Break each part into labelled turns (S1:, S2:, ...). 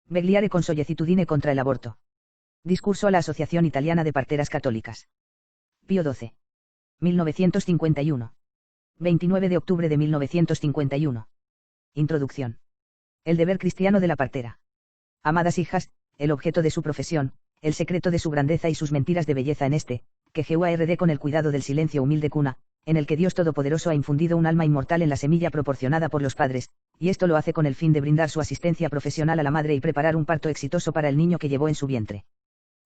S1: Vegliare con sollecitudine contra el aborto. Discurso a la Asociación Italiana de Parteras Católicas. Pío XII. 1951. 29 de octubre de 1951. Introducción. El deber cristiano de la partera. Amadas hijas, el objeto de su profesión, el secreto de su grandeza y sus mentiras de belleza en este, que GUARD con el cuidado del silencio humilde cuna, en el que Dios Todopoderoso ha infundido un alma inmortal en la semilla proporcionada por los padres, y esto lo hace con el fin de brindar su asistencia profesional a la madre y preparar un parto exitoso para el niño que llevó en su vientre.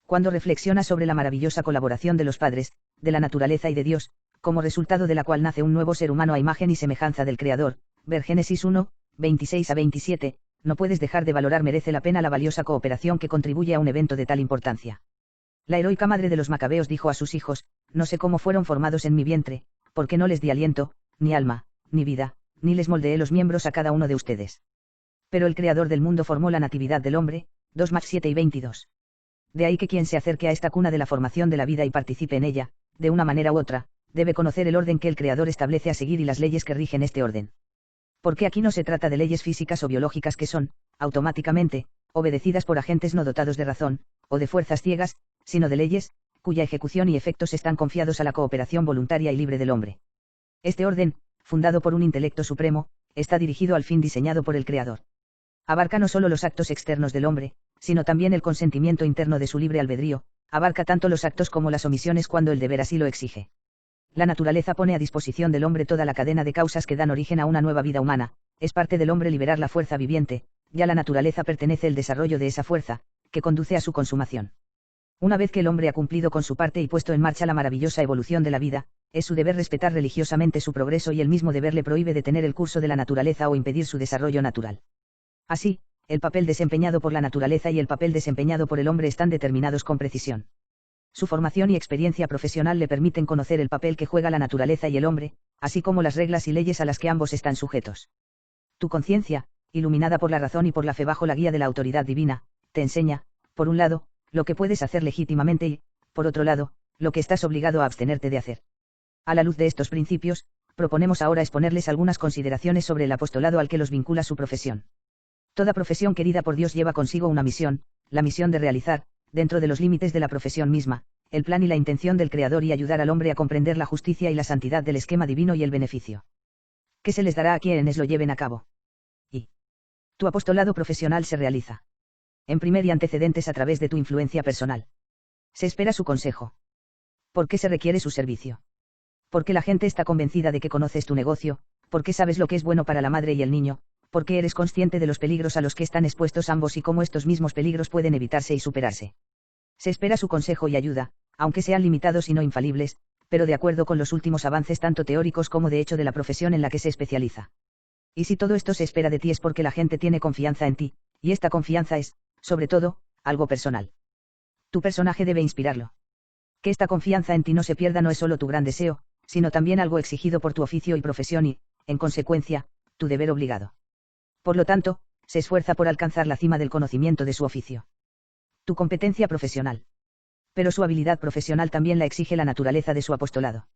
S1: Cuando reflexiona sobre la maravillosa colaboración de los padres, de la naturaleza y de Dios, como resultado de la cual nace un nuevo ser humano a imagen y semejanza del Creador, ver Génesis 1, 26 a 27, no puedes dejar de valorar merece la pena la valiosa cooperación que contribuye a un evento de tal importancia. La heroica madre de los macabeos dijo a sus hijos, no sé cómo fueron formados en mi vientre, porque no les di aliento, ni alma, ni vida, ni les moldeé los miembros a cada uno de ustedes. Pero el Creador del mundo formó la natividad del hombre, 2 Max 7 y 22. De ahí que quien se acerque a esta cuna de la formación de la vida y participe en ella, de una manera u otra, debe conocer el orden que el Creador establece a seguir y las leyes que rigen este orden. Porque aquí no se trata de leyes físicas o biológicas que son, automáticamente, obedecidas por agentes no dotados de razón, o de fuerzas ciegas, sino de leyes, cuya ejecución y efectos están confiados a la cooperación voluntaria y libre del hombre. Este orden, fundado por un intelecto supremo, está dirigido al fin diseñado por el Creador. Abarca no solo los actos externos del hombre, sino también el consentimiento interno de su libre albedrío, abarca tanto los actos como las omisiones cuando el deber así lo exige. La naturaleza pone a disposición del hombre toda la cadena de causas que dan origen a una nueva vida humana, es parte del hombre liberar la fuerza viviente, y a la naturaleza pertenece el desarrollo de esa fuerza, que conduce a su consumación. Una vez que el hombre ha cumplido con su parte y puesto en marcha la maravillosa evolución de la vida, es su deber respetar religiosamente su progreso y el mismo deber le prohíbe detener el curso de la naturaleza o impedir su desarrollo natural. Así, el papel desempeñado por la naturaleza y el papel desempeñado por el hombre están determinados con precisión. Su formación y experiencia profesional le permiten conocer el papel que juega la naturaleza y el hombre, así como las reglas y leyes a las que ambos están sujetos. Tu conciencia, iluminada por la razón y por la fe bajo la guía de la autoridad divina, te enseña, por un lado, lo que puedes hacer legítimamente y, por otro lado, lo que estás obligado a abstenerte de hacer. A la luz de estos principios, proponemos ahora exponerles algunas consideraciones sobre el apostolado al que los vincula su profesión. Toda profesión querida por Dios lleva consigo una misión, la misión de realizar, dentro de los límites de la profesión misma, el plan y la intención del Creador y ayudar al hombre a comprender la justicia y la santidad del esquema divino y el beneficio que se les dará a quienes lo lleven a cabo. Y tu apostolado profesional se realiza, en primer y antecedentes, a través de tu influencia personal. Se espera su consejo. ¿Por qué se requiere su servicio? Porque la gente está convencida de que conoces tu negocio, porque sabes lo que es bueno para la madre y el niño, porque eres consciente de los peligros a los que están expuestos ambos y cómo estos mismos peligros pueden evitarse y superarse. Se espera su consejo y ayuda, aunque sean limitados y no infalibles, pero de acuerdo con los últimos avances tanto teóricos como de hecho de la profesión en la que se especializa. Y si todo esto se espera de ti es porque la gente tiene confianza en ti, y esta confianza es, sobre todo, algo personal. Tu personaje debe inspirarlo. Que esta confianza en ti no se pierda no es solo tu gran deseo, sino también algo exigido por tu oficio y profesión y, en consecuencia, tu deber obligado. Por lo tanto, se esfuerza por alcanzar la cima del conocimiento de su oficio. Tu competencia profesional. Pero su habilidad profesional también la exige la naturaleza de su apostolado.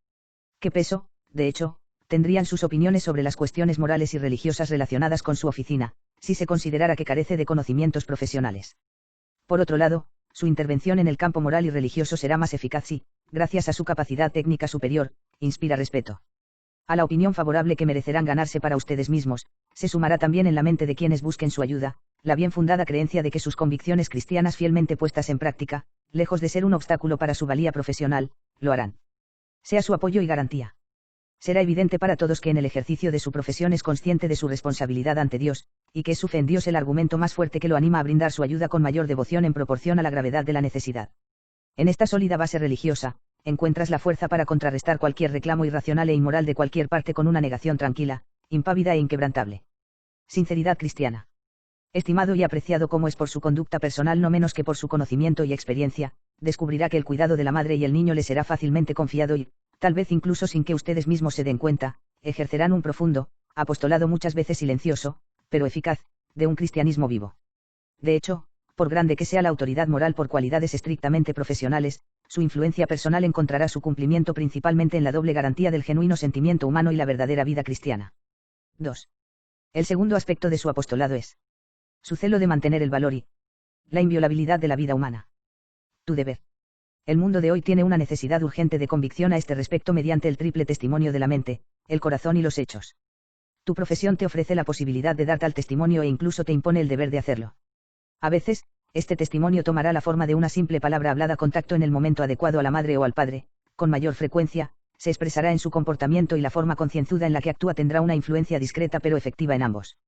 S1: ¿Qué peso, de hecho, tendrían sus opiniones sobre las cuestiones morales y religiosas relacionadas con su oficina, si se considerara que carece de conocimientos profesionales? Por otro lado, su intervención en el campo moral y religioso será más eficaz si, gracias a su capacidad técnica superior, inspira respeto. A la opinión favorable que merecerán ganarse para ustedes mismos, se sumará también en la mente de quienes busquen su ayuda, la bien fundada creencia de que sus convicciones cristianas fielmente puestas en práctica, lejos de ser un obstáculo para su valía profesional, lo harán. Sea su apoyo y garantía. Será evidente para todos que en el ejercicio de su profesión es consciente de su responsabilidad ante Dios, y que es su fe en Dios el argumento más fuerte que lo anima a brindar su ayuda con mayor devoción en proporción a la gravedad de la necesidad. En esta sólida base religiosa, encuentras la fuerza para contrarrestar cualquier reclamo irracional e inmoral de cualquier parte con una negación tranquila, impávida e inquebrantable. Sinceridad cristiana. Estimado y apreciado como es por su conducta personal no menos que por su conocimiento y experiencia, descubrirá que el cuidado de la madre y el niño le será fácilmente confiado y, tal vez incluso sin que ustedes mismos se den cuenta, ejercerán un profundo, apostolado muchas veces silencioso, pero eficaz, de un cristianismo vivo. De hecho, por grande que sea la autoridad moral por cualidades estrictamente profesionales, su influencia personal encontrará su cumplimiento principalmente en la doble garantía del genuino sentimiento humano y la verdadera vida cristiana. 2. El segundo aspecto de su apostolado es su celo de mantener el valor y, La inviolabilidad de la vida humana. Tu deber. El mundo de hoy tiene una necesidad urgente de convicción a este respecto mediante el triple testimonio de la mente, el corazón y los hechos. Tu profesión te ofrece la posibilidad de dar tal testimonio e incluso te impone el deber de hacerlo. A veces, este testimonio tomará la forma de una simple palabra hablada con tacto en el momento adecuado a la madre o al padre. Con mayor frecuencia, se expresará en su comportamiento y la forma concienzuda en la que actúa tendrá una influencia discreta pero efectiva en ambos.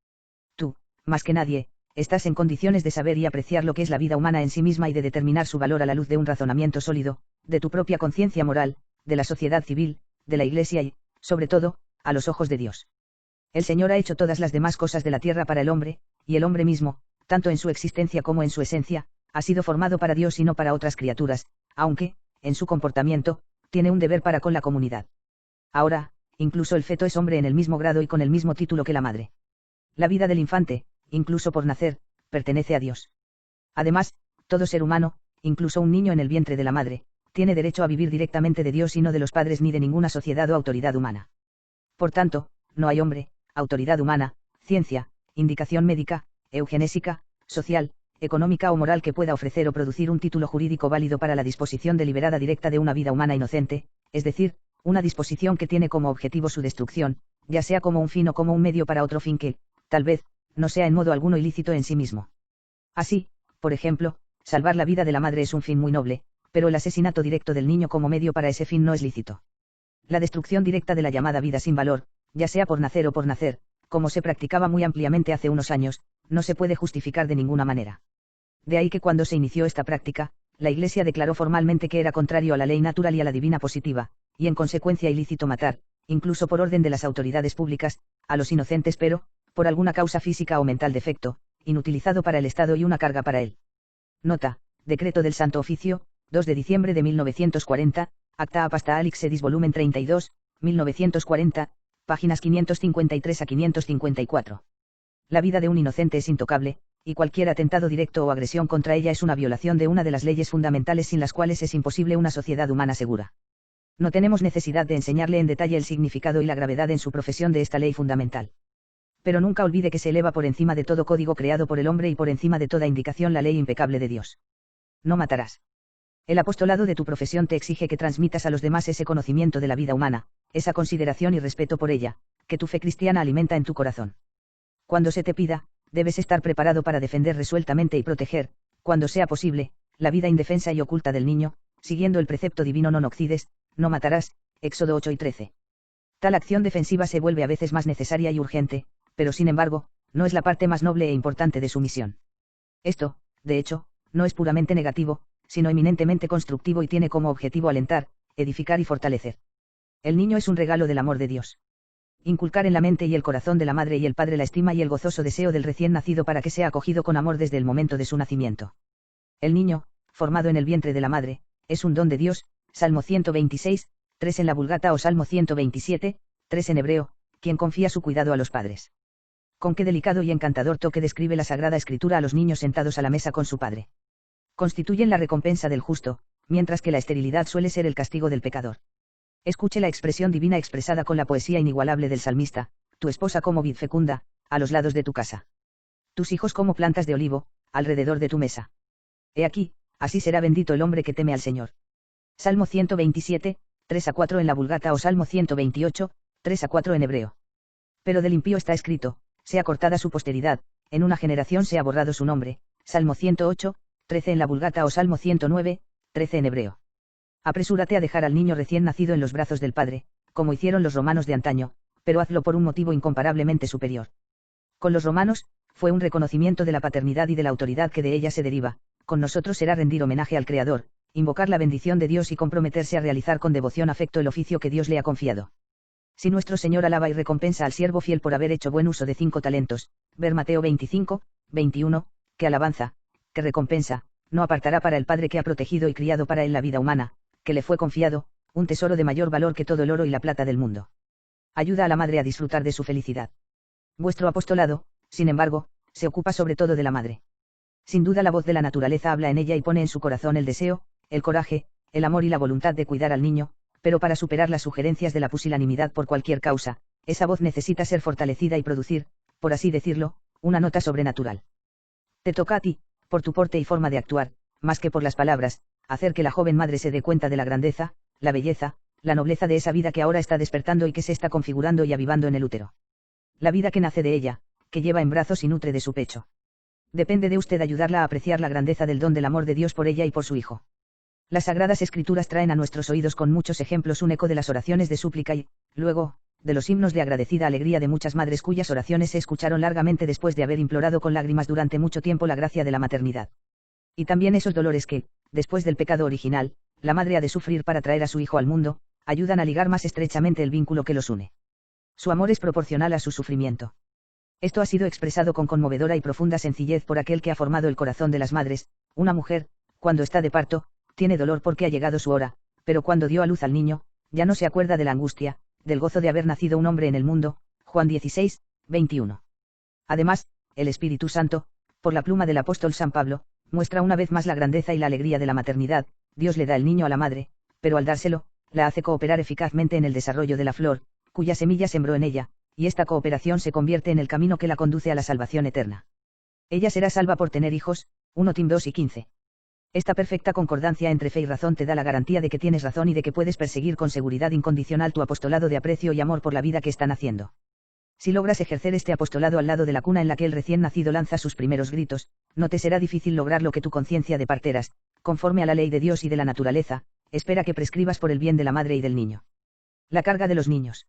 S1: Tú, más que nadie, estás en condiciones de saber y apreciar lo que es la vida humana en sí misma y de determinar su valor a la luz de un razonamiento sólido, de tu propia conciencia moral, de la sociedad civil, de la Iglesia y, sobre todo, a los ojos de Dios. El Señor ha hecho todas las demás cosas de la tierra para el hombre, y el hombre mismo, tanto en su existencia como en su esencia, ha sido formado para Dios y no para otras criaturas, aunque, en su comportamiento, tiene un deber para con la comunidad. Ahora, incluso el feto es hombre en el mismo grado y con el mismo título que la madre. La vida del infante, incluso por nacer, pertenece a Dios. Además, todo ser humano, incluso un niño en el vientre de la madre, tiene derecho a vivir directamente de Dios y no de los padres ni de ninguna sociedad o autoridad humana. Por tanto, no hay hombre, autoridad humana, ciencia, indicación médica, eugenésica, social, económica o moral que pueda ofrecer o producir un título jurídico válido para la disposición deliberada directa de una vida humana inocente, es decir, una disposición que tiene como objetivo su destrucción, ya sea como un fin o como un medio para otro fin que, tal vez, no sea en modo alguno ilícito en sí mismo. Así, por ejemplo, salvar la vida de la madre es un fin muy noble, pero el asesinato directo del niño como medio para ese fin no es lícito. La destrucción directa de la llamada vida sin valor, ya sea por nacer o por nacer, como se practicaba muy ampliamente hace unos años, no se puede justificar de ninguna manera. De ahí que cuando se inició esta práctica, la Iglesia declaró formalmente que era contrario a la ley natural y a la divina positiva, y en consecuencia ilícito matar, incluso por orden de las autoridades públicas, a los inocentes pero, por alguna causa física o mental defecto, inutilizado para el Estado y una carga para él. Nota, Decreto del Santo Oficio, 2 de diciembre de 1940, Acta Apostolics Sedis volumen 32, 1940, páginas 553 a 554. La vida de un inocente es intocable, y cualquier atentado directo o agresión contra ella es una violación de una de las leyes fundamentales sin las cuales es imposible una sociedad humana segura. No tenemos necesidad de enseñarle en detalle el significado y la gravedad en su profesión de esta ley fundamental. Pero nunca olvide que se eleva por encima de todo código creado por el hombre y por encima de toda indicación la ley impecable de Dios. No matarás. El apostolado de tu profesión te exige que transmitas a los demás ese conocimiento de la vida humana, esa consideración y respeto por ella, que tu fe cristiana alimenta en tu corazón. Cuando se te pida, debes estar preparado para defender resueltamente y proteger, cuando sea posible, la vida indefensa y oculta del niño, siguiendo el precepto divino non occides, no matarás, Éxodo 8 y 13. Tal acción defensiva se vuelve a veces más necesaria y urgente, pero sin embargo, no es la parte más noble e importante de su misión. Esto, de hecho, no es puramente negativo, sino eminentemente constructivo y tiene como objetivo alentar, edificar y fortalecer. El niño es un regalo del amor de Dios. Inculcar en la mente y el corazón de la madre y el padre la estima y el gozoso deseo del recién nacido para que sea acogido con amor desde el momento de su nacimiento. El niño, formado en el vientre de la madre, es un don de Dios, Salmo 126, 3 en la Vulgata o Salmo 127, 3 en hebreo, quien confía su cuidado a los padres. Con qué delicado y encantador toque describe la Sagrada Escritura a los niños sentados a la mesa con su padre. Constituyen la recompensa del justo, mientras que la esterilidad suele ser el castigo del pecador. Escuche la expresión divina expresada con la poesía inigualable del salmista, tu esposa como vid fecunda, a los lados de tu casa. Tus hijos como plantas de olivo, alrededor de tu mesa. He aquí, así será bendito el hombre que teme al Señor. Salmo 127, 3 a 4 en la Vulgata o Salmo 128, 3 a 4 en hebreo. Pero del impío está escrito, sea cortada su posteridad, en una generación sea borrado su nombre, Salmo 108, 13 en la Vulgata o Salmo 109, 13 en hebreo. Apresúrate a dejar al niño recién nacido en los brazos del Padre, como hicieron los romanos de antaño, pero hazlo por un motivo incomparablemente superior. Con los romanos, fue un reconocimiento de la paternidad y de la autoridad que de ella se deriva, con nosotros será rendir homenaje al Creador, invocar la bendición de Dios y comprometerse a realizar con devoción afecto el oficio que Dios le ha confiado. Si nuestro Señor alaba y recompensa al siervo fiel por haber hecho buen uso de 5 talentos, ver Mateo 25, 21, que alabanza, que recompensa, no apartará para el Padre que ha protegido y criado para él la vida humana, que le fue confiado, un tesoro de mayor valor que todo el oro y la plata del mundo. Ayuda a la madre a disfrutar de su felicidad. Vuestro apostolado, sin embargo, se ocupa sobre todo de la madre. Sin duda la voz de la naturaleza habla en ella y pone en su corazón el deseo, el coraje, el amor y la voluntad de cuidar al niño, pero para superar las sugerencias de la pusilanimidad por cualquier causa, esa voz necesita ser fortalecida y producir, por así decirlo, una nota sobrenatural. Te toca a ti, por tu porte y forma de actuar, más que por las palabras, hacer que la joven madre se dé cuenta de la grandeza, la belleza, la nobleza de esa vida que ahora está despertando y que se está configurando y avivando en el útero. La vida que nace de ella, que lleva en brazos y nutre de su pecho. Depende de usted ayudarla a apreciar la grandeza del don del amor de Dios por ella y por su Hijo. Las Sagradas Escrituras traen a nuestros oídos con muchos ejemplos un eco de las oraciones de súplica y, luego, de los himnos de agradecida alegría de muchas madres cuyas oraciones se escucharon largamente después de haber implorado con lágrimas durante mucho tiempo la gracia de la maternidad. Y también esos dolores que, después del pecado original, la madre ha de sufrir para traer a su hijo al mundo, ayudan a ligar más estrechamente el vínculo que los une. Su amor es proporcional a su sufrimiento. Esto ha sido expresado con conmovedora y profunda sencillez por aquel que ha formado el corazón de las madres. Una mujer, cuando está de parto, tiene dolor porque ha llegado su hora, pero cuando dio a luz al niño, ya no se acuerda de la angustia, del gozo de haber nacido un hombre en el mundo. Juan 16, 21. Además, el Espíritu Santo, por la pluma del apóstol San Pablo, muestra una vez más la grandeza y la alegría de la maternidad. Dios le da el niño a la madre, pero al dárselo, la hace cooperar eficazmente en el desarrollo de la flor, cuya semilla sembró en ella, y esta cooperación se convierte en el camino que la conduce a la salvación eterna. Ella será salva por tener hijos. 1 Tim 2 y 15. Esta perfecta concordancia entre fe y razón te da la garantía de que tienes razón y de que puedes perseguir con seguridad incondicional tu apostolado de aprecio y amor por la vida que está naciendo. Si logras ejercer este apostolado al lado de la cuna en la que el recién nacido lanza sus primeros gritos, no te será difícil lograr lo que tu conciencia de parteras, conforme a la ley de Dios y de la naturaleza, espera que prescribas por el bien de la madre y del niño. La carga de los niños.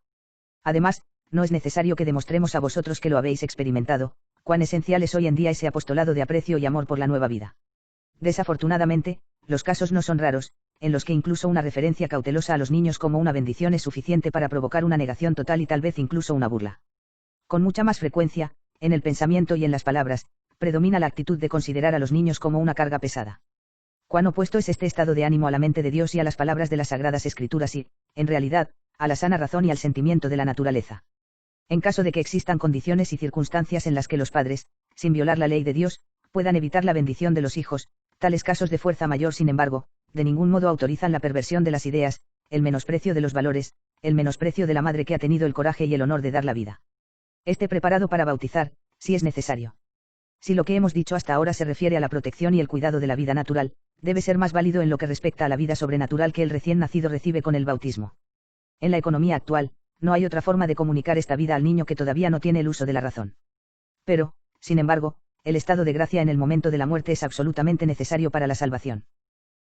S1: Además, no es necesario que demostremos a vosotros que lo habéis experimentado, cuán esencial es hoy en día ese apostolado de aprecio y amor por la nueva vida. Desafortunadamente, los casos no son raros, en los que incluso una referencia cautelosa a los niños como una bendición es suficiente para provocar una negación total y tal vez incluso una burla. Con mucha más frecuencia, en el pensamiento y en las palabras, predomina la actitud de considerar a los niños como una carga pesada. Cuán opuesto es este estado de ánimo a la mente de Dios y a las palabras de las Sagradas Escrituras y, en realidad, a la sana razón y al sentimiento de la naturaleza. En caso de que existan condiciones y circunstancias en las que los padres, sin violar la ley de Dios, puedan evitar la bendición de los hijos, tales casos de fuerza mayor, sin embargo, de ningún modo autorizan la perversión de las ideas, el menosprecio de los valores, el menosprecio de la madre que ha tenido el coraje y el honor de dar la vida. Esté preparado para bautizar, si es necesario. Si lo que hemos dicho hasta ahora se refiere a la protección y el cuidado de la vida natural, debe ser más válido en lo que respecta a la vida sobrenatural que el recién nacido recibe con el bautismo. En la economía actual, no hay otra forma de comunicar esta vida al niño que todavía no tiene el uso de la razón. Pero, sin embargo, el estado de gracia en el momento de la muerte es absolutamente necesario para la salvación.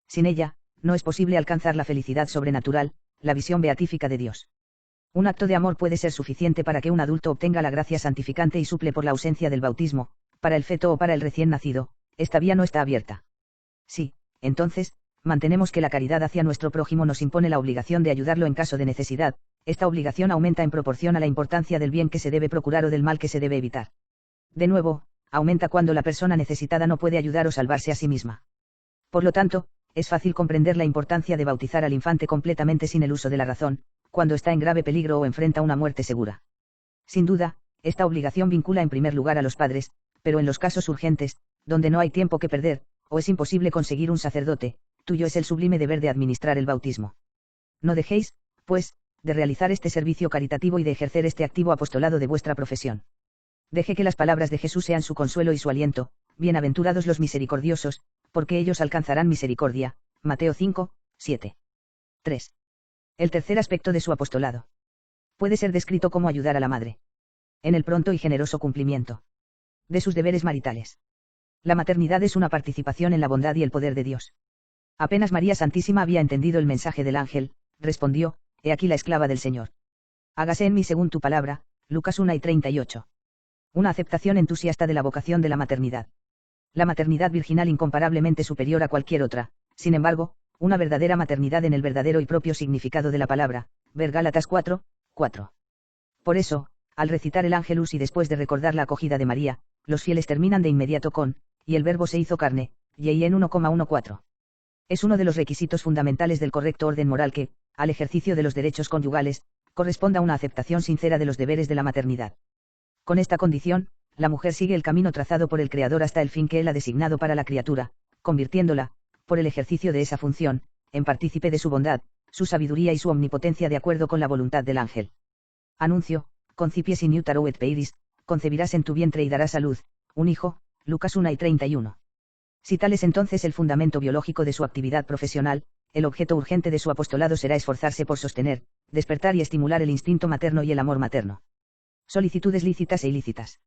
S1: Sin ella, no es posible alcanzar la felicidad sobrenatural, la visión beatífica de Dios. Un acto de amor puede ser suficiente para que un adulto obtenga la gracia santificante y suple por la ausencia del bautismo. Para el feto o para el recién nacido, esta vía no está abierta. Sí, entonces, mantenemos que la caridad hacia nuestro prójimo nos impone la obligación de ayudarlo en caso de necesidad. Esta obligación aumenta en proporción a la importancia del bien que se debe procurar o del mal que se debe evitar. De nuevo, aumenta cuando la persona necesitada no puede ayudar o salvarse a sí misma. Por lo tanto, es fácil comprender la importancia de bautizar al infante completamente sin el uso de la razón, cuando está en grave peligro o enfrenta una muerte segura. Sin duda, esta obligación vincula en primer lugar a los padres, pero en los casos urgentes, donde no hay tiempo que perder, o es imposible conseguir un sacerdote, tuyo es el sublime deber de administrar el bautismo. No dejéis, pues, de realizar este servicio caritativo y de ejercer este activo apostolado de vuestra profesión. Deje que las palabras de Jesús sean su consuelo y su aliento. Bienaventurados los misericordiosos, porque ellos alcanzarán misericordia. Mateo 5, 7. 3. El tercer aspecto de su apostolado. Puede ser descrito como ayudar a la madre. En el pronto y generoso cumplimiento de sus deberes maritales. La maternidad es una participación en la bondad y el poder de Dios. Apenas María Santísima había entendido el mensaje del ángel, respondió: He aquí la esclava del Señor. Hágase en mí según tu palabra. Lucas 1 y 38. Una aceptación entusiasta de la vocación de la maternidad. La maternidad virginal incomparablemente superior a cualquier otra, sin embargo, una verdadera maternidad en el verdadero y propio significado de la palabra, ver Gálatas 4, 4. Por eso, al recitar el Ángelus y después de recordar la acogida de María, los fieles terminan de inmediato con, y el verbo se hizo carne, y en 1,14. Es uno de los requisitos fundamentales del correcto orden moral que, al ejercicio de los derechos conyugales, corresponda una aceptación sincera de los deberes de la maternidad. Con esta condición, la mujer sigue el camino trazado por el Creador hasta el fin que Él ha designado para la criatura, convirtiéndola, por el ejercicio de esa función, en partícipe de su bondad, su sabiduría y su omnipotencia de acuerdo con la voluntad del ángel. Anuncio: Concipies in utero et peiris, concebirás en tu vientre y darás a luz un hijo. Lucas 1 y 31. Si tal es entonces el fundamento biológico de su actividad profesional, el objeto urgente de su apostolado será esforzarse por sostener, despertar y estimular el instinto materno y el amor materno. Solicitudes lícitas e ilícitas.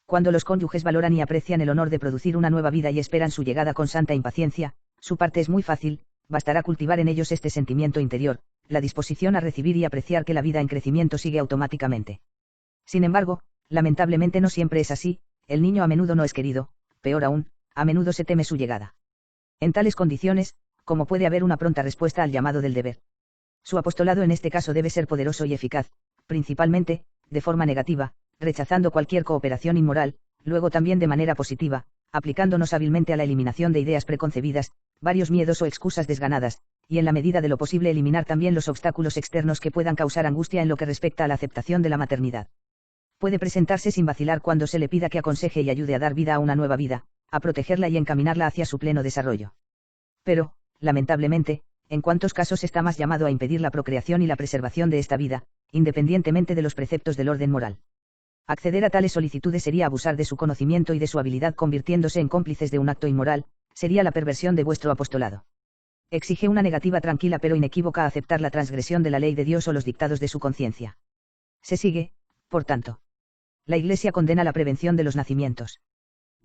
S1: Cuando los cónyuges valoran y aprecian el honor de producir una nueva vida y esperan su llegada con santa impaciencia, su parte es muy fácil, bastará cultivar en ellos este sentimiento interior, la disposición a recibir y apreciar que la vida en crecimiento sigue automáticamente. Sin embargo, lamentablemente no siempre es así, el niño a menudo no es querido, peor aún, a menudo se teme su llegada. En tales condiciones, ¿cómo puede haber una pronta respuesta al llamado del deber? Su apostolado en este caso debe ser poderoso y eficaz, principalmente, de forma negativa, rechazando cualquier cooperación inmoral, luego también de manera positiva, aplicándonos hábilmente a la eliminación de ideas preconcebidas, varios miedos o excusas desganadas, y en la medida de lo posible eliminar también los obstáculos externos que puedan causar angustia en lo que respecta a la aceptación de la maternidad. Puede presentarse sin vacilar cuando se le pida que aconseje y ayude a dar vida a una nueva vida, a protegerla y encaminarla hacia su pleno desarrollo. Pero, lamentablemente, en cuántos casos está más llamado a impedir la procreación y la preservación de esta vida, independientemente de los preceptos del orden moral. Acceder a tales solicitudes sería abusar de su conocimiento y de su habilidad convirtiéndose en cómplices de un acto inmoral, sería la perversión de vuestro apostolado. Exige una negativa tranquila pero inequívoca a aceptar la transgresión de la ley de Dios o los dictados de su conciencia. Se sigue, por tanto. La Iglesia condena la prevención de los nacimientos.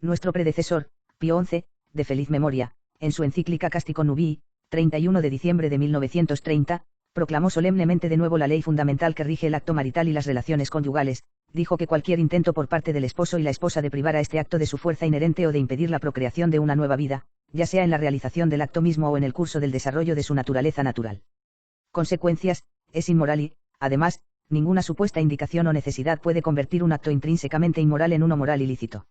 S1: Nuestro predecesor, Pío XI, de feliz memoria, en su encíclica Castico Nubii, 31 de diciembre de 1930, proclamó solemnemente de nuevo la ley fundamental que rige el acto marital y las relaciones conyugales, dijo que cualquier intento por parte del esposo y la esposa de privar a este acto de su fuerza inherente o de impedir la procreación de una nueva vida, ya sea en la realización del acto mismo o en el curso del desarrollo de su naturaleza natural. Consecuencias, es inmoral y, además, ninguna supuesta indicación o necesidad puede convertir un acto intrínsecamente inmoral en uno moral ilícito.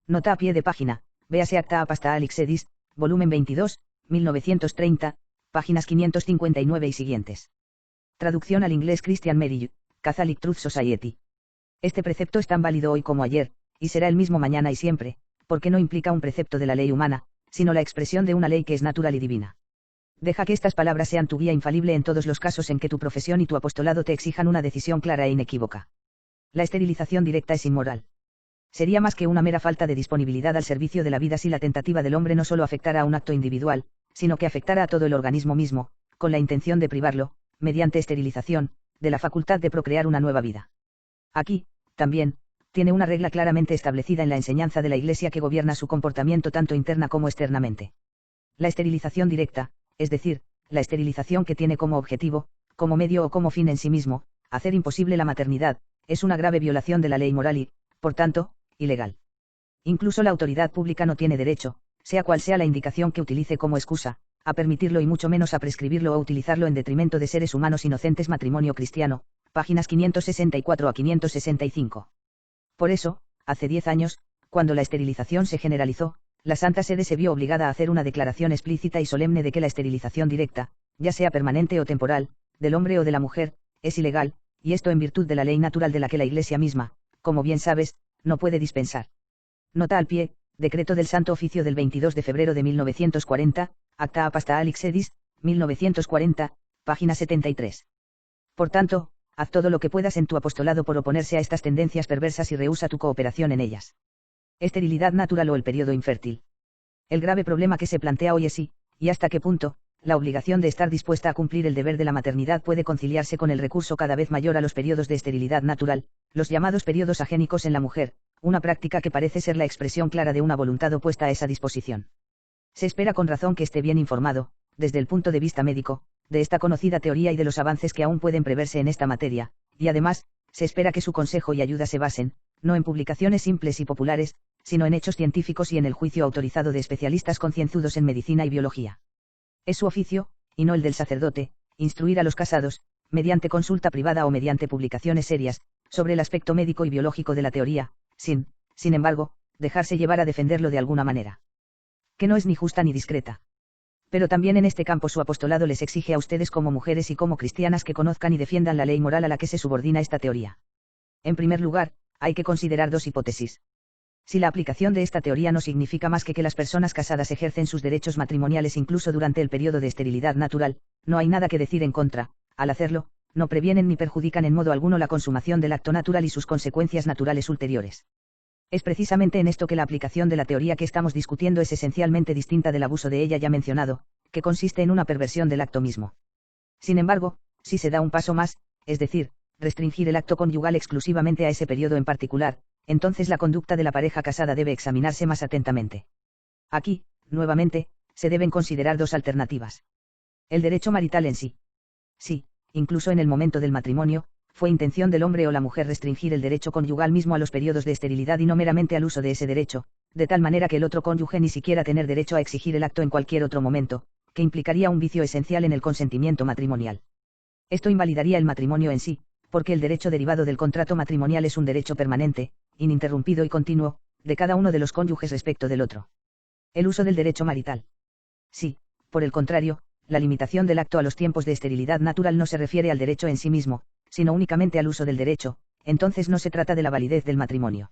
S1: Nota a pie de página, véase Acta Apasta Alix Edis, volumen 22, 1930, páginas 559 y siguientes. Traducción al inglés Christian Merrill, Catholic Truth Society. Este precepto es tan válido hoy como ayer, y será el mismo mañana y siempre, porque no implica un precepto de la ley humana, sino la expresión de una ley que es natural y divina. Deja que estas palabras sean tu guía infalible en todos los casos en que tu profesión y tu apostolado te exijan una decisión clara e inequívoca. La esterilización directa es inmoral. Sería más que una mera falta de disponibilidad al servicio de la vida si la tentativa del hombre no solo afectara a un acto individual, sino que afectara a todo el organismo mismo, con la intención de privarlo, mediante esterilización, de la facultad de procrear una nueva vida. Aquí, también, tiene una regla claramente establecida en la enseñanza de la Iglesia que gobierna su comportamiento tanto interna como externamente. La esterilización directa, es decir, la esterilización que tiene como objetivo, como medio o como fin en sí mismo, hacer imposible la maternidad, es una grave violación de la ley moral y, por tanto, ilegal. Incluso la autoridad pública no tiene derecho, sea cual sea la indicación que utilice como excusa, a permitirlo y mucho menos a prescribirlo o utilizarlo en detrimento de seres humanos inocentes. Matrimonio cristiano, páginas 564 a 565. Por eso, hace 10 años, cuando la esterilización se generalizó, la Santa Sede se vio obligada a hacer una declaración explícita y solemne de que la esterilización directa, ya sea permanente o temporal, del hombre o de la mujer, es ilegal, y esto en virtud de la ley natural de la que la Iglesia misma, como bien sabes, no puede dispensar. Nota al pie, decreto del Santo Oficio del 22 de febrero de 1940, Acta Apasta Alix Edis, 1940, página 73. Por tanto, haz todo lo que puedas en tu apostolado por oponerse a estas tendencias perversas y rehúsa tu cooperación en ellas. Esterilidad natural o el periodo infértil. El grave problema que se plantea hoy es si, y hasta qué punto, la obligación de estar dispuesta a cumplir el deber de la maternidad puede conciliarse con el recurso cada vez mayor a los periodos de esterilidad natural, los llamados periodos agénicos en la mujer, una práctica que parece ser la expresión clara de una voluntad opuesta a esa disposición. Se espera con razón que esté bien informado, desde el punto de vista médico, de esta conocida teoría y de los avances que aún pueden preverse en esta materia, y además, se espera que su consejo y ayuda se basen, no en publicaciones simples y populares, sino en hechos científicos y en el juicio autorizado de especialistas concienzudos en medicina y biología. Es su oficio, y no el del sacerdote, instruir a los casados, mediante consulta privada o mediante publicaciones serias, sobre el aspecto médico y biológico de la teoría, sin embargo, dejarse llevar a defenderlo de alguna manera. Que no es ni justa ni discreta. Pero también en este campo su apostolado les exige a ustedes como mujeres y como cristianas que conozcan y defiendan la ley moral a la que se subordina esta teoría. En primer lugar, hay que considerar dos hipótesis. Si la aplicación de esta teoría no significa más que las personas casadas ejercen sus derechos matrimoniales incluso durante el periodo de esterilidad natural, no hay nada que decir en contra. Al hacerlo, no previenen ni perjudican en modo alguno la consumación del acto natural y sus consecuencias naturales ulteriores. Es precisamente en esto que la aplicación de la teoría que estamos discutiendo es esencialmente distinta del abuso de ella ya mencionado, que consiste en una perversión del acto mismo. Sin embargo, si se da un paso más, es decir, restringir el acto conyugal exclusivamente a ese periodo en particular, entonces la conducta de la pareja casada debe examinarse más atentamente. Aquí, nuevamente, se deben considerar dos alternativas. El derecho marital en sí. Sí, incluso en el momento del matrimonio, fue intención del hombre o la mujer restringir el derecho conyugal mismo a los periodos de esterilidad y no meramente al uso de ese derecho, de tal manera que el otro cónyuge ni siquiera tener derecho a exigir el acto en cualquier otro momento, que implicaría un vicio esencial en el consentimiento matrimonial. Esto invalidaría el matrimonio en sí, porque el derecho derivado del contrato matrimonial es un derecho permanente, ininterrumpido y continuo, de cada uno de los cónyuges respecto del otro. El uso del derecho marital. Sí, por el contrario, la limitación del acto a los tiempos de esterilidad natural no se refiere al derecho en sí mismo, sino únicamente al uso del derecho, entonces no se trata de la validez del matrimonio.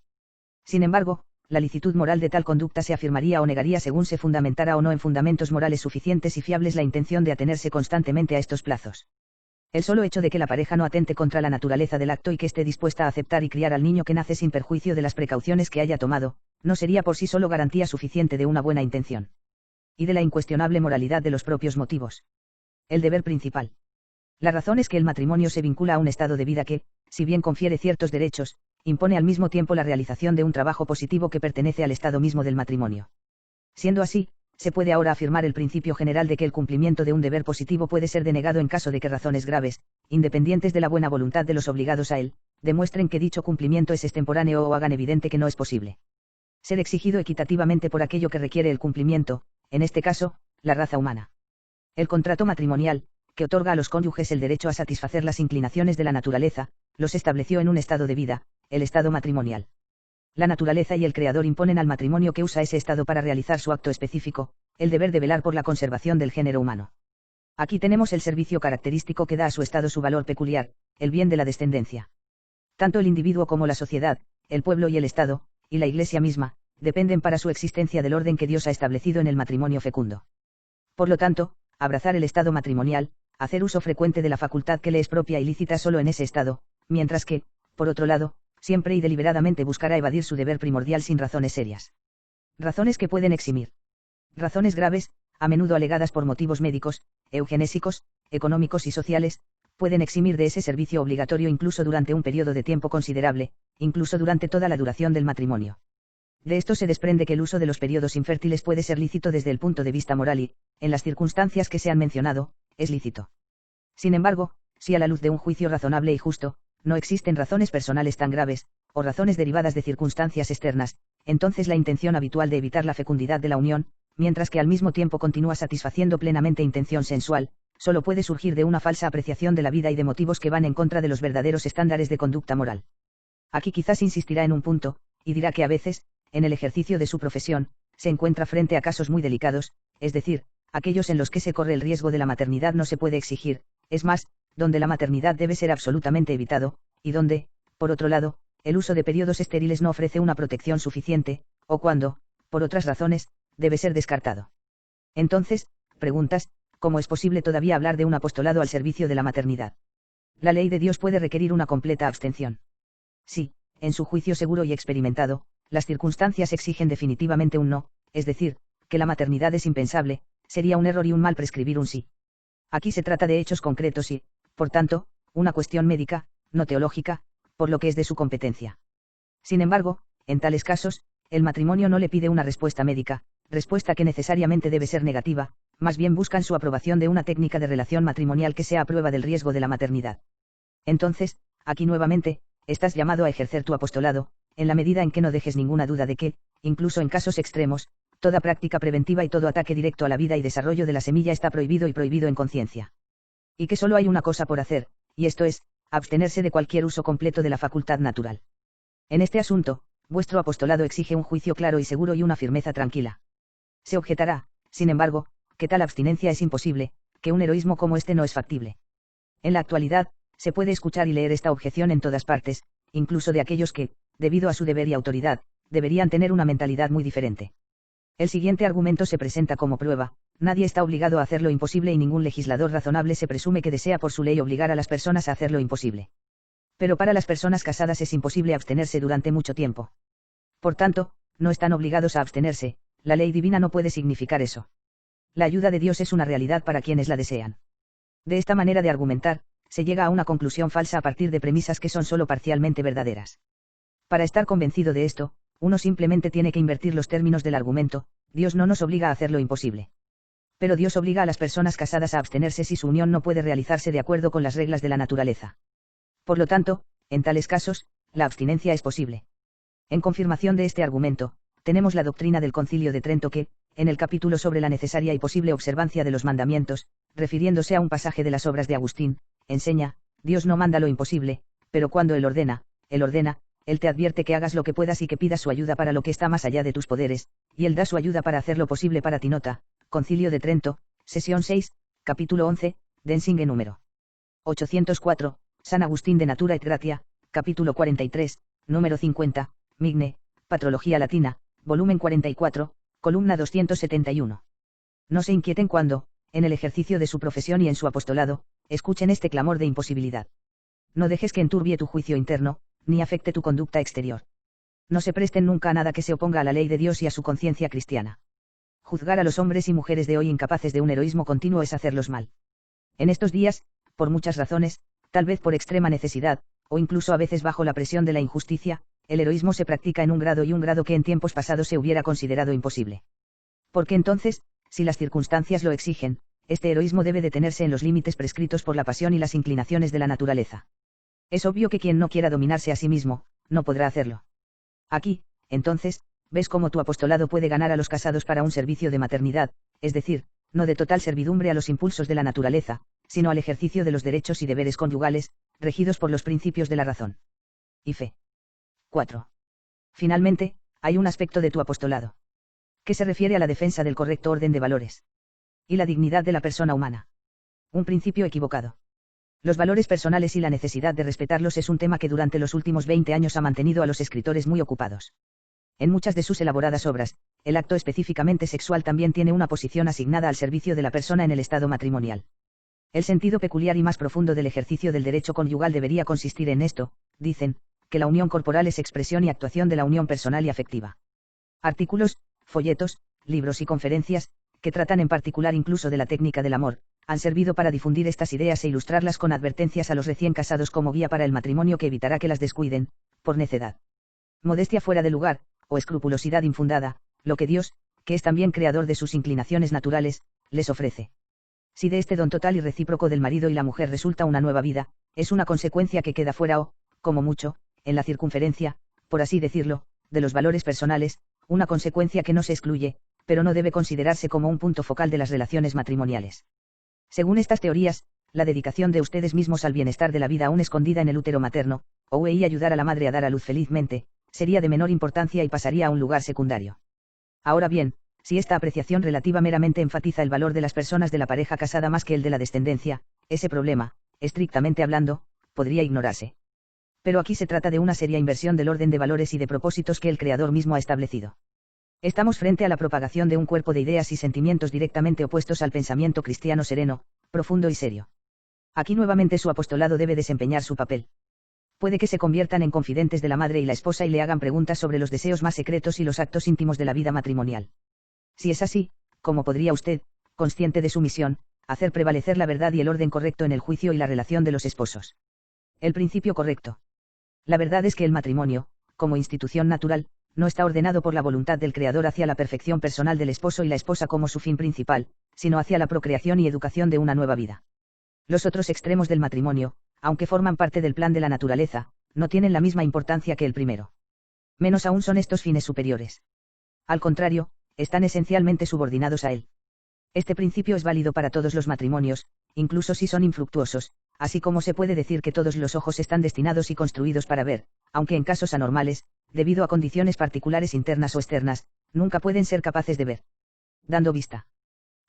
S1: Sin embargo, la licitud moral de tal conducta se afirmaría o negaría según se fundamentara o no en fundamentos morales suficientes y fiables la intención de atenerse constantemente a estos plazos. El solo hecho de que la pareja no atente contra la naturaleza del acto y que esté dispuesta a aceptar y criar al niño que nace sin perjuicio de las precauciones que haya tomado, no sería por sí solo garantía suficiente de una buena intención. Y de la incuestionable moralidad de los propios motivos. El deber principal. La razón es que el matrimonio se vincula a un estado de vida que, si bien confiere ciertos derechos, impone al mismo tiempo la realización de un trabajo positivo que pertenece al estado mismo del matrimonio. Siendo así, se puede ahora afirmar el principio general de que el cumplimiento de un deber positivo puede ser denegado en caso de que razones graves, independientes de la buena voluntad de los obligados a él, demuestren que dicho cumplimiento es extemporáneo o hagan evidente que no es posible ser exigido equitativamente por aquello que requiere el cumplimiento, en este caso, la raza humana. El contrato matrimonial, que otorga a los cónyuges el derecho a satisfacer las inclinaciones de la naturaleza, los estableció en un estado de vida, el estado matrimonial. La naturaleza y el creador imponen al matrimonio que usa ese estado para realizar su acto específico, el deber de velar por la conservación del género humano. Aquí tenemos el servicio característico que da a su estado su valor peculiar, el bien de la descendencia. Tanto el individuo como la sociedad, el pueblo y el Estado, y la Iglesia misma, dependen para su existencia del orden que Dios ha establecido en el matrimonio fecundo. Por lo tanto, abrazar el estado matrimonial, hacer uso frecuente de la facultad que le es propia y lícita solo en ese estado, mientras que, por otro lado, siempre y deliberadamente buscará evadir su deber primordial sin razones serias. Razones que pueden eximir. Razones graves, a menudo alegadas por motivos médicos, eugenésicos, económicos y sociales, pueden eximir de ese servicio obligatorio incluso durante un periodo de tiempo considerable, incluso durante toda la duración del matrimonio. De esto se desprende que el uso de los periodos infértiles puede ser lícito desde el punto de vista moral y, en las circunstancias que se han mencionado, es lícito. Sin embargo, si a la luz de un juicio razonable y justo, no existen razones personales tan graves, o razones derivadas de circunstancias externas, entonces la intención habitual de evitar la fecundidad de la unión, mientras que al mismo tiempo continúa satisfaciendo plenamente intención sensual, solo puede surgir de una falsa apreciación de la vida y de motivos que van en contra de los verdaderos estándares de conducta moral. Aquí quizás insistirá en un punto, y dirá que a veces, en el ejercicio de su profesión, se encuentra frente a casos muy delicados, es decir, aquellos en los que se corre el riesgo de la maternidad no se puede exigir, es más, donde la maternidad debe ser absolutamente evitado, y donde, por otro lado, el uso de periodos estériles no ofrece una protección suficiente, o cuando, por otras razones, debe ser descartado. Entonces, preguntas, ¿cómo es posible todavía hablar de un apostolado al servicio de la maternidad? La ley de Dios puede requerir una completa abstención. Sí, en su juicio seguro y experimentado, las circunstancias exigen definitivamente un no, es decir, que la maternidad es impensable, sería un error y un mal prescribir un sí. Aquí se trata de hechos concretos y, por tanto, una cuestión médica, no teológica, por lo que es de su competencia. Sin embargo, en tales casos, el matrimonio no le pide una respuesta médica, respuesta que necesariamente debe ser negativa, más bien buscan su aprobación de una técnica de relación matrimonial que sea a prueba del riesgo de la maternidad. Entonces, aquí nuevamente, estás llamado a ejercer tu apostolado, en la medida en que no dejes ninguna duda de que, incluso en casos extremos, toda práctica preventiva y todo ataque directo a la vida y desarrollo de la semilla está prohibido y prohibido en conciencia. Y que solo hay una cosa por hacer, y esto es, abstenerse de cualquier uso completo de la facultad natural. En este asunto, vuestro apostolado exige un juicio claro y seguro y una firmeza tranquila. Se objetará, sin embargo, que tal abstinencia es imposible, que un heroísmo como este no es factible. En la actualidad, se puede escuchar y leer esta objeción en todas partes, incluso de aquellos que, debido a su deber y autoridad, deberían tener una mentalidad muy diferente. El siguiente argumento se presenta como prueba: nadie está obligado a hacer lo imposible y ningún legislador razonable se presume que desea por su ley obligar a las personas a hacer lo imposible. Pero para las personas casadas es imposible abstenerse durante mucho tiempo. Por tanto, no están obligados a abstenerse, la ley divina no puede significar eso. La ayuda de Dios es una realidad para quienes la desean. De esta manera de argumentar, se llega a una conclusión falsa a partir de premisas que son solo parcialmente verdaderas. Para estar convencido de esto, uno simplemente tiene que invertir los términos del argumento. Dios no nos obliga a hacer lo imposible. Pero Dios obliga a las personas casadas a abstenerse si su unión no puede realizarse de acuerdo con las reglas de la naturaleza. Por lo tanto, en tales casos, la abstinencia es posible. En confirmación de este argumento, tenemos la doctrina del Concilio de Trento que, en el capítulo sobre la necesaria y posible observancia de los mandamientos, refiriéndose a un pasaje de las obras de Agustín, enseña: Dios no manda lo imposible, pero cuando Él ordena, Él te advierte que hagas lo que puedas y que pidas su ayuda para lo que está más allá de tus poderes, y Él da su ayuda para hacer lo posible para ti. Nota: Concilio de Trento, sesión 6, capítulo 11, Densinge número 804, San Agustín de Natura et Gratia, capítulo 43, número 50, Migne, Patrología Latina, volumen 44, columna 271. No se inquieten cuando, en el ejercicio de su profesión y en su apostolado, escuchen este clamor de imposibilidad. No dejes que enturbie tu juicio interno, ni afecte tu conducta exterior. No se presten nunca a nada que se oponga a la ley de Dios y a su conciencia cristiana. Juzgar a los hombres y mujeres de hoy incapaces de un heroísmo continuo es hacerlos mal. En estos días, por muchas razones, tal vez por extrema necesidad, o incluso a veces bajo la presión de la injusticia, el heroísmo se practica en un grado que en tiempos pasados se hubiera considerado imposible. Porque entonces, si las circunstancias lo exigen, este heroísmo debe detenerse en los límites prescritos por la pasión y las inclinaciones de la naturaleza. Es obvio que quien no quiera dominarse a sí mismo, no podrá hacerlo. Aquí, entonces, ves cómo tu apostolado puede ganar a los casados para un servicio de maternidad, es decir, no de total servidumbre a los impulsos de la naturaleza, sino al ejercicio de los derechos y deberes conyugales, regidos por los principios de la razón y fe. 4. Finalmente, hay un aspecto de tu apostolado que se refiere a la defensa del correcto orden de valores y la dignidad de la persona humana. Un principio equivocado. Los valores personales y la necesidad de respetarlos es un tema que durante los últimos 20 años ha mantenido a los escritores muy ocupados. En muchas de sus elaboradas obras, el acto específicamente sexual también tiene una posición asignada al servicio de la persona en el estado matrimonial. El sentido peculiar y más profundo del ejercicio del derecho conyugal debería consistir en esto, dicen, que la unión corporal es expresión y actuación de la unión personal y afectiva. Artículos, folletos, libros y conferencias, que tratan en particular incluso de la técnica del amor, han servido para difundir estas ideas e ilustrarlas con advertencias a los recién casados como guía para el matrimonio que evitará que las descuiden, por necedad, modestia fuera de lugar, o escrupulosidad infundada, lo que Dios, que es también creador de sus inclinaciones naturales, les ofrece. Si de este don total y recíproco del marido y la mujer resulta una nueva vida, es una consecuencia que queda fuera o, como mucho, en la circunferencia, por así decirlo, de los valores personales, una consecuencia que no se excluye, pero no debe considerarse como un punto focal de las relaciones matrimoniales. Según estas teorías, la dedicación de ustedes mismos al bienestar de la vida aún escondida en el útero materno, o ayudar a la madre a dar a luz felizmente, sería de menor importancia y pasaría a un lugar secundario. Ahora bien, si esta apreciación relativa meramente enfatiza el valor de las personas de la pareja casada más que el de la descendencia, ese problema, estrictamente hablando, podría ignorarse. Pero aquí se trata de una seria inversión del orden de valores y de propósitos que el Creador mismo ha establecido. Estamos frente a la propagación de un cuerpo de ideas y sentimientos directamente opuestos al pensamiento cristiano sereno, profundo y serio. Aquí nuevamente su apostolado debe desempeñar su papel. Puede que se conviertan en confidentes de la madre y la esposa y le hagan preguntas sobre los deseos más secretos y los actos íntimos de la vida matrimonial. Si es así, ¿cómo podría usted, consciente de su misión, hacer prevalecer la verdad y el orden correcto en el juicio y la relación de los esposos? El principio correcto. La verdad es que el matrimonio, como institución natural, no está ordenado por la voluntad del Creador hacia la perfección personal del esposo y la esposa como su fin principal, sino hacia la procreación y educación de una nueva vida. Los otros extremos del matrimonio, aunque forman parte del plan de la naturaleza, no tienen la misma importancia que el primero. Menos aún son estos fines superiores. Al contrario, están esencialmente subordinados a él. Este principio es válido para todos los matrimonios, incluso si son infructuosos, así como se puede decir que todos los ojos están destinados y construidos para ver, aunque en casos anormales, debido a condiciones particulares internas o externas, nunca pueden ser capaces de ver. Dando vista.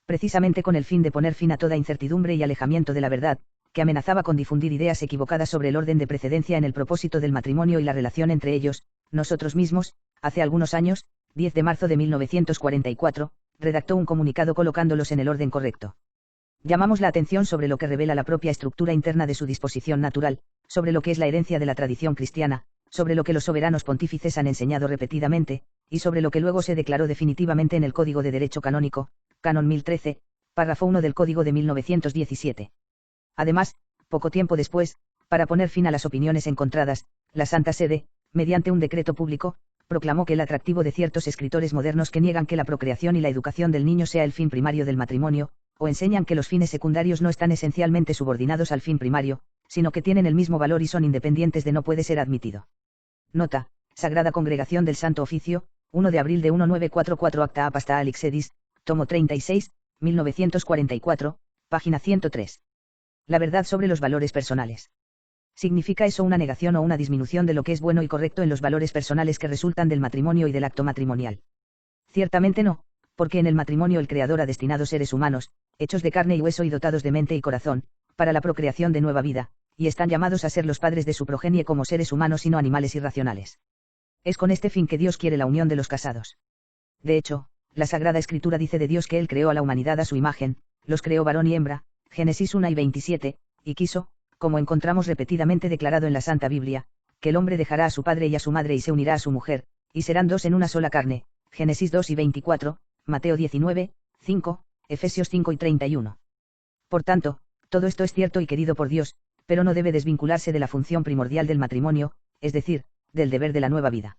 S1: Precisamente con el fin de poner fin a toda incertidumbre y alejamiento de la verdad, que amenazaba con difundir ideas equivocadas sobre el orden de precedencia en el propósito del matrimonio y la relación entre ellos, nosotros mismos, hace algunos años, 10 de marzo de 1944, redactó un comunicado colocándolos en el orden correcto. Llamamos la atención sobre lo que revela la propia estructura interna de su disposición natural, sobre lo que es la herencia de la tradición cristiana, sobre lo que los soberanos pontífices han enseñado repetidamente, y sobre lo que luego se declaró definitivamente en el Código de Derecho Canónico, Canon 1013, párrafo 1 del Código de 1917. Además, poco tiempo después, para poner fin a las opiniones encontradas, la Santa Sede, mediante un decreto público, proclamó que el atractivo de ciertos escritores modernos que niegan que la procreación y la educación del niño sea el fin primario del matrimonio, o enseñan que los fines secundarios no están esencialmente subordinados al fin primario, sino que tienen el mismo valor y son independientes de no puede ser admitido. Nota: Sagrada Congregación del Santo Oficio, 1 de abril de 1944 Acta Apostolic Sedis, tomo 36, 1944, página 103. La verdad sobre los valores personales. ¿Significa eso una negación o una disminución de lo que es bueno y correcto en los valores personales que resultan del matrimonio y del acto matrimonial? Ciertamente no, porque en el matrimonio el Creador ha destinado seres humanos, hechos de carne y hueso y dotados de mente y corazón, para la procreación de nueva vida, y están llamados a ser los padres de su progenie como seres humanos y no animales irracionales. Es con este fin que Dios quiere la unión de los casados. De hecho, la Sagrada Escritura dice de Dios que Él creó a la humanidad a su imagen, los creó varón y hembra, Génesis 1 y 27, y quiso, como encontramos repetidamente declarado en la Santa Biblia, que el hombre dejará a su padre y a su madre y se unirá a su mujer, y serán dos en una sola carne, Génesis 2 y 24, Mateo 19, 5, Efesios 5 y 31. Por tanto, todo esto es cierto y querido por Dios, pero no debe desvincularse de la función primordial del matrimonio, es decir, del deber de la nueva vida.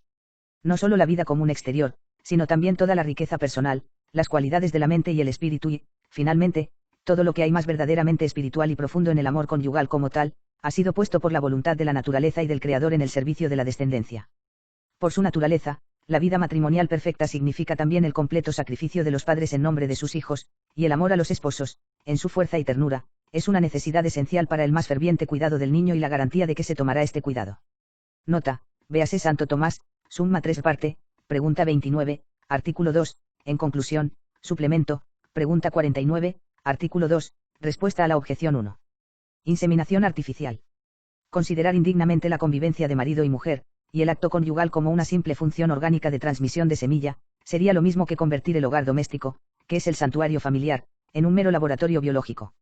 S1: No solo la vida común exterior, sino también toda la riqueza personal, las cualidades de la mente y el espíritu y, finalmente, todo lo que hay más verdaderamente espiritual y profundo en el amor conyugal como tal, ha sido puesto por la voluntad de la naturaleza y del Creador en el servicio de la descendencia. Por su naturaleza, la vida matrimonial perfecta significa también el completo sacrificio de los padres en nombre de sus hijos, y el amor a los esposos, en su fuerza y ternura, es una necesidad esencial para el más ferviente cuidado del niño y la garantía de que se tomará este cuidado. Nota: véase Santo Tomás, Summa 3 parte, pregunta 29, artículo 2, en conclusión, suplemento, pregunta 49, artículo 2, respuesta a la objeción 1. Inseminación artificial. Considerar indignamente la convivencia de marido y mujer, y el acto conyugal como una simple función orgánica de transmisión de semilla, sería lo mismo que convertir el hogar doméstico, que es el santuario familiar, en un mero laboratorio biológico.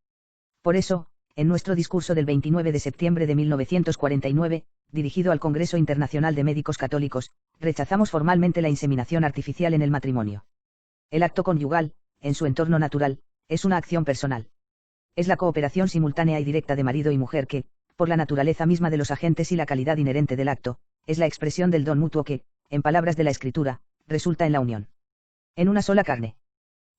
S1: Por eso, en nuestro discurso del 29 de septiembre de 1949, dirigido al Congreso Internacional de Médicos Católicos, rechazamos formalmente la inseminación artificial en el matrimonio. El acto conyugal, en su entorno natural, es una acción personal. Es la cooperación simultánea y directa de marido y mujer que, por la naturaleza misma de los agentes y la calidad inherente del acto, es la expresión del don mutuo que, en palabras de la Escritura, resulta en la unión. En una sola carne.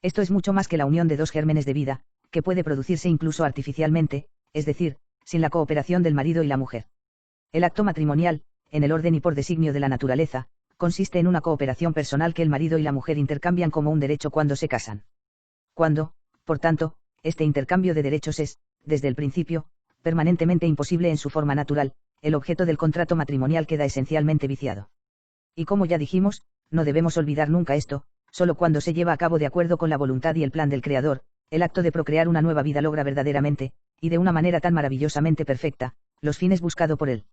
S1: Esto es mucho más que la unión de dos gérmenes de vida, que puede producirse incluso artificialmente, es decir, sin la cooperación del marido y la mujer. El acto matrimonial, en el orden y por designio de la naturaleza, consiste en una cooperación personal que el marido y la mujer intercambian como un derecho cuando se casan. Cuando, por tanto, este intercambio de derechos es, desde el principio, permanentemente imposible en su forma natural, el objeto del contrato matrimonial queda esencialmente viciado. Y como ya dijimos, no debemos olvidar nunca esto: solo cuando se lleva a cabo de acuerdo con la voluntad y el plan del Creador, el acto de procrear una nueva vida logra verdaderamente, y de una manera tan maravillosamente perfecta, los fines buscados por él.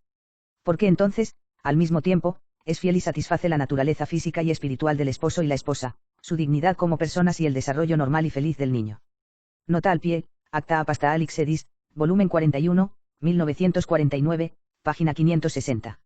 S1: Porque entonces, al mismo tiempo, es fiel y satisface la naturaleza física y espiritual del esposo y la esposa, su dignidad como personas y el desarrollo normal y feliz del niño. Nota al pie: Acta Apostolic Sedis, volumen 41, 1949, página 560.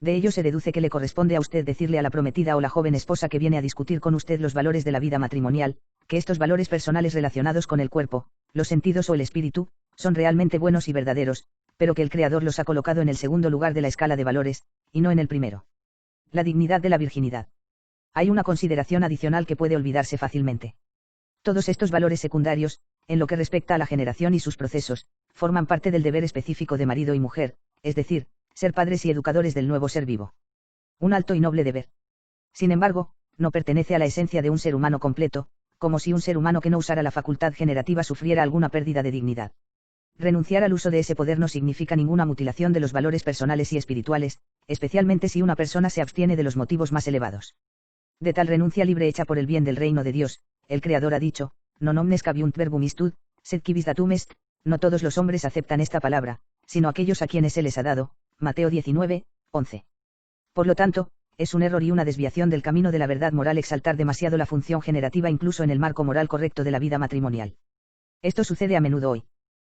S1: De ello se deduce que le corresponde a usted decirle a la prometida o la joven esposa que viene a discutir con usted los valores de la vida matrimonial, que estos valores personales relacionados con el cuerpo, los sentidos o el espíritu, son realmente buenos y verdaderos, pero que el Creador los ha colocado en el segundo lugar de la escala de valores, y no en el primero. La dignidad de la virginidad. Hay una consideración adicional que puede olvidarse fácilmente. Todos estos valores secundarios, en lo que respecta a la generación y sus procesos, forman parte del deber específico de marido y mujer, es decir, ser padres y educadores del nuevo ser vivo. Un alto y noble deber. Sin embargo, no pertenece a la esencia de un ser humano completo, como si un ser humano que no usara la facultad generativa sufriera alguna pérdida de dignidad. Renunciar al uso de ese poder no significa ninguna mutilación de los valores personales y espirituales, especialmente si una persona se abstiene de los motivos más elevados. De tal renuncia libre hecha por el bien del reino de Dios, el Creador ha dicho: non omnes cabiunt verbum istud, sed quibus datum est. No todos los hombres aceptan esta palabra, sino aquellos a quienes se les ha dado. Mateo 19, 11. Por lo tanto, es un error y una desviación del camino de la verdad moral exaltar demasiado la función generativa incluso en el marco moral correcto de la vida matrimonial. Esto sucede a menudo hoy.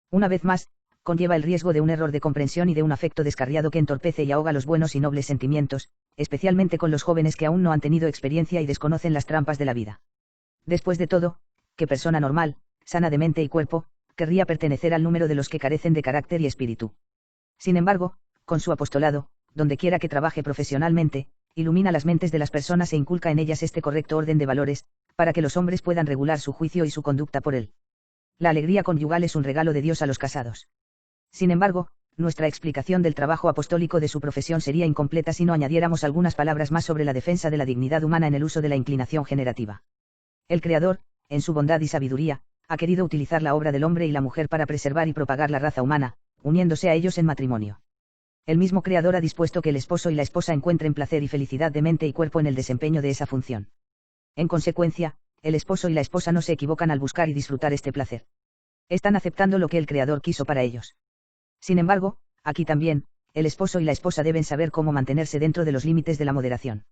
S1: Una vez más, conlleva el riesgo de un error de comprensión y de un afecto descarriado que entorpece y ahoga los buenos y nobles sentimientos, especialmente con los jóvenes que aún no han tenido experiencia y desconocen las trampas de la vida. Después de todo, ¿qué persona normal, sana de mente y cuerpo, querría pertenecer al número de los que carecen de carácter y espíritu? Sin embargo, con su apostolado, dondequiera que trabaje profesionalmente, ilumina las mentes de las personas e inculca en ellas este correcto orden de valores, para que los hombres puedan regular su juicio y su conducta por él. La alegría conyugal es un regalo de Dios a los casados. Sin embargo, nuestra explicación del trabajo apostólico de su profesión sería incompleta si no añadiéramos algunas palabras más sobre la defensa de la dignidad humana en el uso de la inclinación generativa. El Creador, en su bondad y sabiduría, ha querido utilizar la obra del hombre y la mujer para preservar y propagar la raza humana, uniéndose a ellos en matrimonio. El mismo Creador ha dispuesto que el esposo y la esposa encuentren placer y felicidad de mente y cuerpo en el desempeño de esa función. En consecuencia, el esposo y la esposa no se equivocan al buscar y disfrutar este placer. Están aceptando lo que el Creador quiso para ellos. Sin embargo, aquí también, el esposo y la esposa deben saber cómo mantenerse dentro de los límites de la moderación.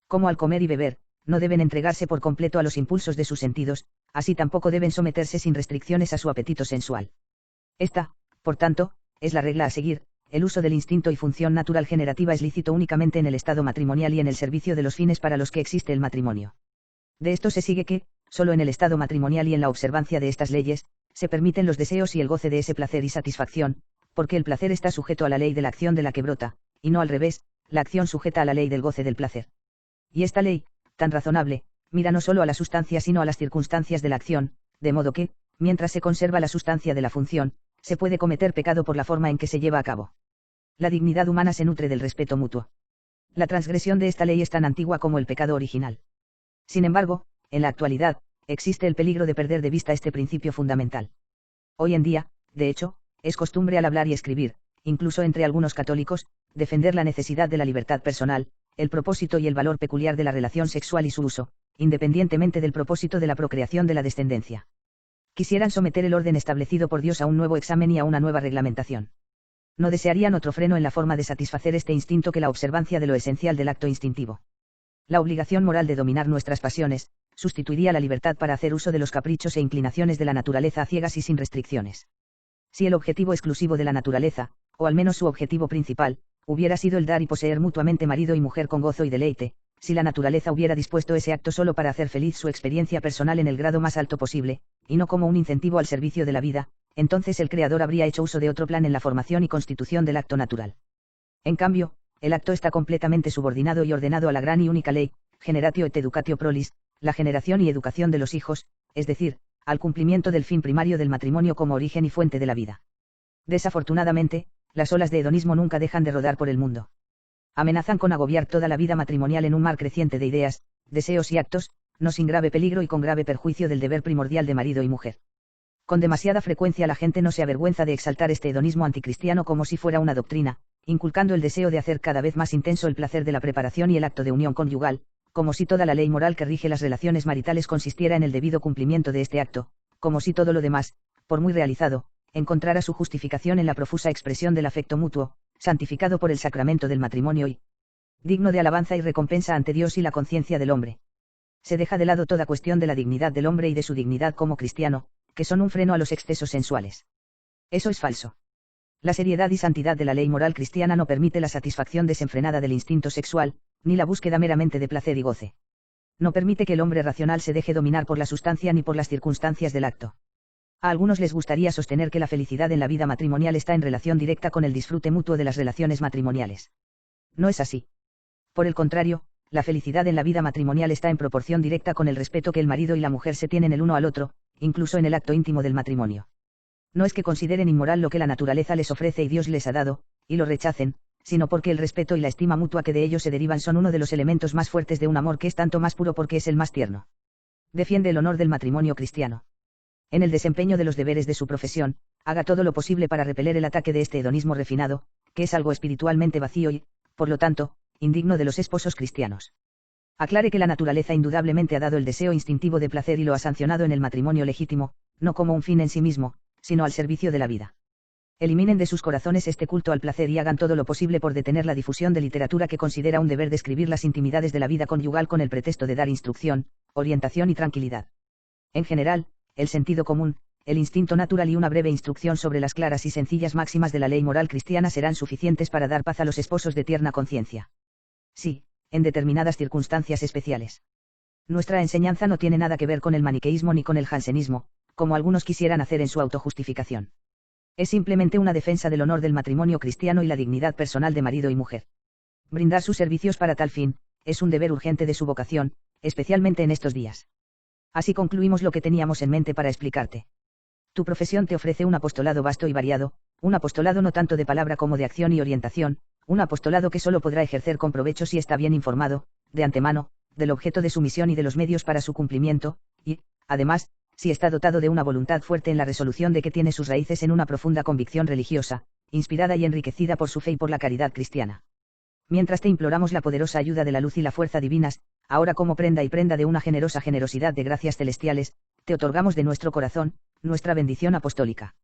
S1: Como al comer y beber, no deben entregarse por completo a los impulsos de sus sentidos, así tampoco deben someterse sin restricciones a su apetito sensual. Esta, por tanto, es la regla a seguir: el uso del instinto y función natural generativa es lícito únicamente en el estado matrimonial y en el servicio de los fines para los que existe el matrimonio. De esto se sigue que, solo en el estado matrimonial y en la observancia de estas leyes, se permiten los deseos y el goce de ese placer y satisfacción, porque el placer está sujeto a la ley de la acción de la que brota, y no al revés, la acción sujeta a la ley del goce del placer. Y esta ley, tan razonable, mira no solo a la sustancia sino a las circunstancias de la acción, de modo que, mientras se conserva la sustancia de la función, se puede cometer pecado por la forma en que se lleva a cabo. La dignidad humana se nutre del respeto mutuo. La transgresión de esta ley es tan antigua como el pecado original. Sin embargo, en la actualidad, existe el peligro de perder de vista este principio fundamental. Hoy en día, de hecho, es costumbre al hablar y escribir, incluso entre algunos católicos, defender la necesidad de la libertad personal, el propósito y el valor peculiar de la relación sexual y su uso, independientemente del propósito de la procreación de la descendencia. Quisieran someter el orden establecido por Dios a un nuevo examen y a una nueva reglamentación. No desearían otro freno en la forma de satisfacer este instinto que la observancia de lo esencial del acto instintivo. La obligación moral de dominar nuestras pasiones, sustituiría la libertad para hacer uso de los caprichos e inclinaciones de la naturaleza a ciegas y sin restricciones. Si el objetivo exclusivo de la naturaleza, o al menos su objetivo principal, hubiera sido el dar y poseer mutuamente marido y mujer con gozo y deleite, si la naturaleza hubiera dispuesto ese acto solo para hacer feliz su experiencia personal en el grado más alto posible, y no como un incentivo al servicio de la vida, entonces el Creador habría hecho uso de otro plan en la formación y constitución del acto natural. En cambio, el acto está completamente subordinado y ordenado a la gran y única ley, generatio et educatio prolis, la generación y educación de los hijos, es decir, al cumplimiento del fin primario del matrimonio como origen y fuente de la vida. Desafortunadamente, las olas de hedonismo nunca dejan de rodar por el mundo. Amenazan con agobiar toda la vida matrimonial en un mar creciente de ideas, deseos y actos, no sin grave peligro y con grave perjuicio del deber primordial de marido y mujer. Con demasiada frecuencia la gente no se avergüenza de exaltar este hedonismo anticristiano como si fuera una doctrina, inculcando el deseo de hacer cada vez más intenso el placer de la preparación y el acto de unión conyugal, como si toda la ley moral que rige las relaciones maritales consistiera en el debido cumplimiento de este acto, como si todo lo demás, por muy realizado, encontrara su justificación en la profusa expresión del afecto mutuo, santificado por el sacramento del matrimonio y digno de alabanza y recompensa ante Dios y la conciencia del hombre. Se deja de lado toda cuestión de la dignidad del hombre y de su dignidad como cristiano, que son un freno a los excesos sensuales. Eso es falso. La seriedad y santidad de la ley moral cristiana no permite la satisfacción desenfrenada del instinto sexual, ni la búsqueda meramente de placer y goce. No permite que el hombre racional se deje dominar por la sustancia ni por las circunstancias del acto. A algunos les gustaría sostener que la felicidad en la vida matrimonial está en relación directa con el disfrute mutuo de las relaciones matrimoniales. No es así. Por el contrario, la felicidad en la vida matrimonial está en proporción directa con el respeto que el marido y la mujer se tienen el uno al otro, incluso en el acto íntimo del matrimonio. No es que consideren inmoral lo que la naturaleza les ofrece y Dios les ha dado, y lo rechacen, sino porque el respeto y la estima mutua que de ellos se derivan son uno de los elementos más fuertes de un amor que es tanto más puro porque es el más tierno. Defiende el honor del matrimonio cristiano. En el desempeño de los deberes de su profesión, haga todo lo posible para repeler el ataque de este hedonismo refinado, que es algo espiritualmente vacío y, por lo tanto, indigno de los esposos cristianos. Aclare que la naturaleza indudablemente ha dado el deseo instintivo de placer y lo ha sancionado en el matrimonio legítimo, no como un fin en sí mismo, sino al servicio de la vida. Eliminen de sus corazones este culto al placer y hagan todo lo posible por detener la difusión de literatura que considera un deber describir las intimidades de la vida conyugal con el pretexto de dar instrucción, orientación y tranquilidad. En general, el sentido común, el instinto natural y una breve instrucción sobre las claras y sencillas máximas de la ley moral cristiana serán suficientes para dar paz a los esposos de tierna conciencia. Sí, en determinadas circunstancias especiales. Nuestra enseñanza no tiene nada que ver con el maniqueísmo ni con el jansenismo, como algunos quisieran hacer en su autojustificación. Es simplemente una defensa del honor del matrimonio cristiano y la dignidad personal de marido y mujer. Brindar sus servicios para tal fin, es un deber urgente de su vocación, especialmente en estos días. Así concluimos lo que teníamos en mente para explicarte. Tu profesión te ofrece un apostolado vasto y variado, un apostolado no tanto de palabra como de acción y orientación, un apostolado que solo podrá ejercer con provecho si está bien informado, de antemano, del objeto de su misión y de los medios para su cumplimiento, y, además, si está dotado de una voluntad fuerte en la resolución de que tiene sus raíces en una profunda convicción religiosa, inspirada y enriquecida por su fe y por la caridad cristiana. Mientras te imploramos la poderosa ayuda de la luz y la fuerza divinas, ahora como prenda y prenda de una generosa generosidad de gracias celestiales, te otorgamos de nuestro corazón, nuestra bendición apostólica.